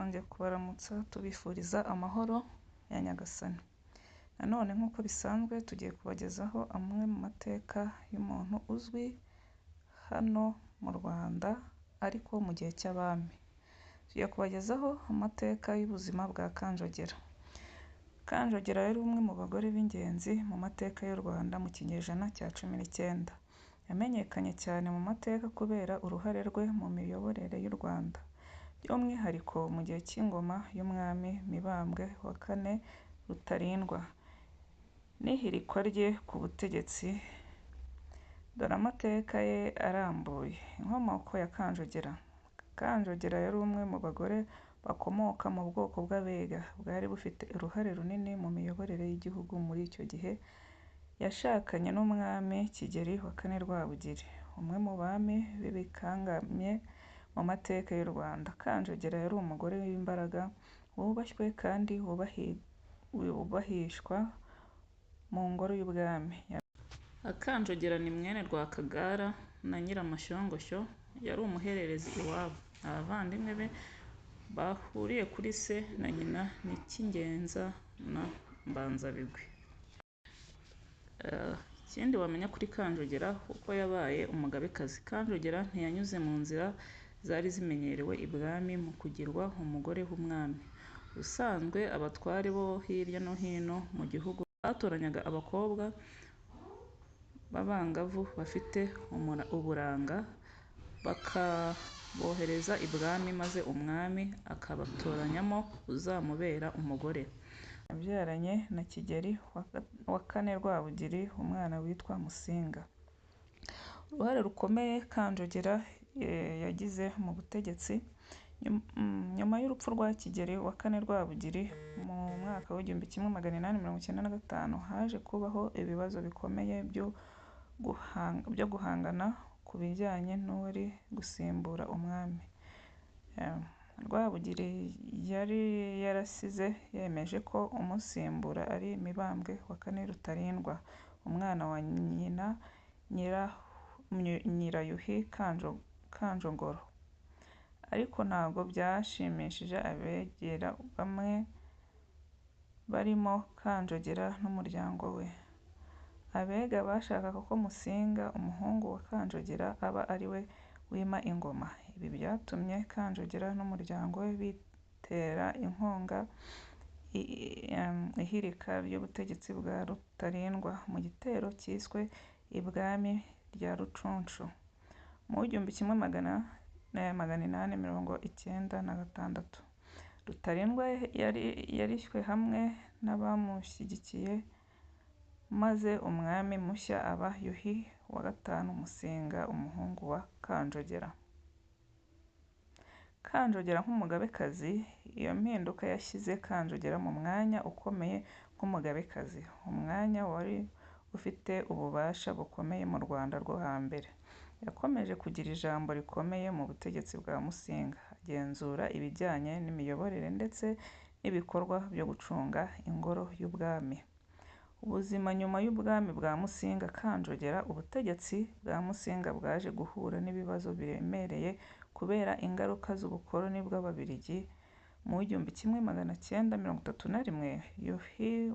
twongeye kubaramutsa tubifuriza amahoro ya Nyagasani. Nanone nk'uko bisanzwe tugiye kubagezaho amwe mu mateka y'umuntu uzwi hano mu Rwanda ariko mu gihe cy'abami. Tugiye kubagezaho amateka y'ubuzima bwa Kanjogera. Kanjogera yari umwe mu bagore b'ingenzi mu mateka y'u Rwanda mu kinyejana cya 19. Yamenyekanye cyane mu mateka kubera uruhare rwe mu miyoborere y'u Rwanda, by'umwihariko mu gihe cy'ingoma y'umwami Mibambwe IV Rutalindwa n'ihirikwa rye ku butegetsi. Dore amateka ye arambuye. Inkomoko ya Kanjogera. Kanjogera yari umwe mu bagore bakomoka mu bwoko bw'Abega bwari bufite uruhare runini mu miyoborere y'igihugu muri icyo gihe. Yashakanye n'umwami Kigeli IV Rwabugiri, umwe mu bami b'ibihangange mu mateka y'u Rwanda. Kanjogera yari umugore w'imbaraga, wubashywe kandi wubahishwa mu ngoro y'ubwami. Kanjogera ni mwene Rwakagara na Nyiramashyongoshyo, yari umuhererezi iwabo. Abavandimwe be bahuriye kuri se na nyina ni Cyingenza na Mbanzabigwi. Ikindi wamenya kuri Kanjogera uko yabaye umugabekazi. Kanjogera ntiyanyuze mu nzira zari zimenyerewe ibwami mu kugirwa umugore w'umwami. Ubusanzwe abatware bo hirya no hino mu gihugu batoranyaga abakobwa b'abangavu bafite uburanga bakabohereza ibwami, maze umwami akabatoranyamo uzamubera umugore. Yabyaranye na Kigeli IV Rwabugiri umwana witwa Musinga. Uruhare rukomeye Kanjogera yagize mu butegetsi. Nyuma y'urupfu rwa Kigeli IV Rwabugiri mu mwaka w'1895 haje kubaho ibibazo bikomeye byo guhangana ku bijyanye n'uwari gusimbura umwami. Rwabugiri yari yarasize yemeje ko umusimbura ari Mibambwe IV Rutalindwa, umwana wa nyina Nyirayuhi Kanjongoro. Ariko ntabwo byashimishije Abegera bamwe barimo Kanjogera n'umuryango we. Abega bashakaga ko Musinga, umuhungu wa Kanjogera, aba ari we wima ingoma. Ibi byatumye Kanjogera n'umuryango we bitera inkunga ihirika ry'ubutegetsi bwa Rutalindwa mu gitero cyiswe Ibwami rya Rucunshu mu 1896. Rutalindwa yarishywe hamwe n'abamushyigikiye, maze umwami mushya aba Yuhi V Musinga, umuhungu wa Kanjogera. Kanjogera nk'umugabekazi. Iyo mpinduka yashyize Kanjogera mu mwanya ukomeye nk'umugabekazi, umwanya wari ufite ububasha bukomeye mu Rwanda rwo hambere. Yakomeje kugira ijambo rikomeye mu butegetsi bwa Musinga, agenzura ibijyanye n'imiyoborere ndetse n'ibikorwa byo gucunga ingoro y'ubwami. Ubuzima nyuma y'ubwami bwa Musinga Kanjogera. Ubutegetsi bwa Musinga bwaje guhura n'ibibazo biremereye kubera ingaruka z'ubukoloni bw'Ababiligi. Mu 1931 Yuhi V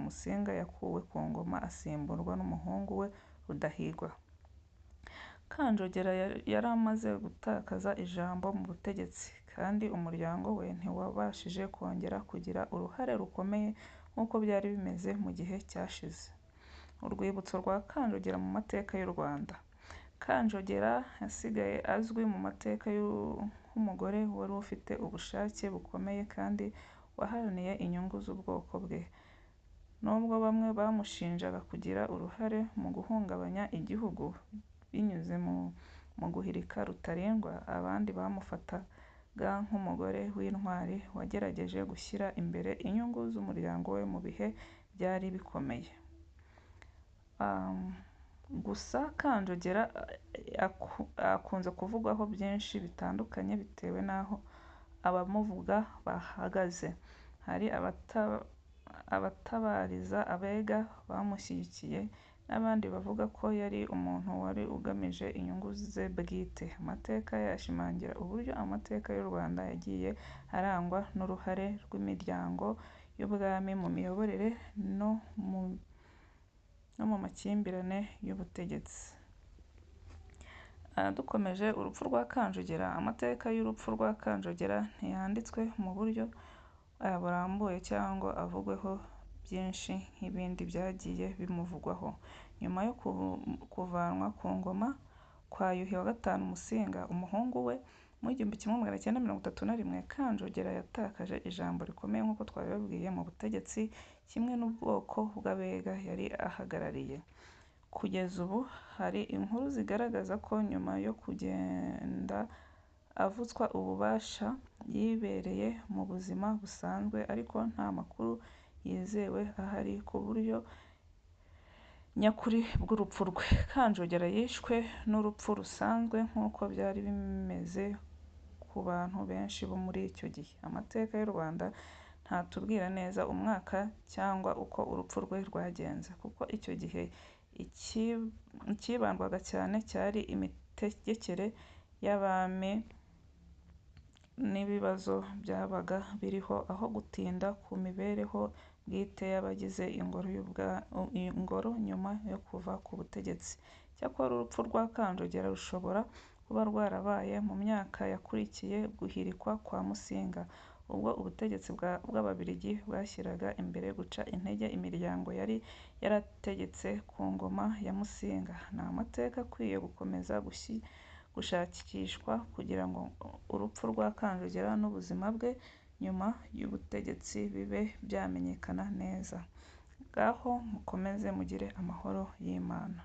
Musinga yakuwe ku ngoma asimburwa n'umuhungu we Rudahigwa. Kanjogera yari amaze gutakaza ijambo mu butegetsi, kandi umuryango we ntiwabashije kongera kugira uruhare rukomeye nk'uko byari bimeze mu gihe cyashize. Urwibutso rwa Kanjogera mu mateka y'u Rwanda. Kanjogera yasigaye azwi mu mateka nk'umugore wari ufite ubushake bukomeye kandi waharaniye inyungu z'ubwoko bwe. Nubwo bamwe bamushinjaga kugira uruhare mu guhungabanya igihugu binyuze mu guhirika Rutalindwa, abandi bamufataga nk'umugore w'intwari wagerageje gushyira imbere inyungu z'umuryango we mu bihe byari bikomeye. Gusa Kanjogera akunze kuvugwaho byinshi bitandukanye bitewe n'aho abamuvuga bahagaze. Hari abatabariza Abega bamushyigikiye n'abandi bavuga ko yari umuntu wari ugamije inyungu ze bwite. Amateka ye ashimangira uburyo amateka y'u Rwanda yagiye arangwa n'uruhare rw'imiryango y'ubwami mu miyoborere no mu makimbirane y'ubutegetsi. Dukomeje, urupfu rwa Kanjogera. Amateka y'urupfu rwa Kanjogera ntiyanditswe mu buryo burambuye cyangwa avugweho byinshi nk'ibindi byagiye bimuvugwaho. Nyuma yo kuvanwa ku ngoma kwa Yuhi V Musinga, umuhungu we, mu 1931, Kanjogera yatakaje ijambo rikomeye nk'uko twabibabwiye mu butegetsi, kimwe n'ubwoko bw'Abega yari ahagarariye. Kugeza ubu hari inkuru zigaragaza ko nyuma yo kugenda avutswa ububasha yibereye mu buzima busanzwe, ariko nta makuru yizewe ahari ku buryo nyakuri bw'urupfu rwe. Kanjogera yishwe n'urupfu rusanzwe nk'uko byari bimeze ku bantu benshi bo muri icyo gihe. Amateka y'u Rwanda ntatubwira neza umwaka cyangwa uko urupfu rwe rwagenze, kuko icyo gihe icyibandwaga cyane cyari imitegekere y'abami n'ibibazo byabaga biriho, aho gutinda ku mibereho bwite y'abagize ingoro nyuma yo kuva ku butegetsi. Cyakora urupfu rwa Kanjogera rushobora kuba rwarabaye mu myaka yakurikiye guhirikwa kwa Musinga, ubwo ubutegetsi bw'Ababiligi bwashyiraga imbere guca intege imiryango yari yarategetse ku ngoma ya Musinga. Ni amateka akwiye gukomeza gushakishwa kugira ngo urupfu rwa Kanjogera n'ubuzima bwe nyuma y'ubutegetsi bibe byamenyekana neza. Ngaho mukomeze mugire amahoro y'Imana.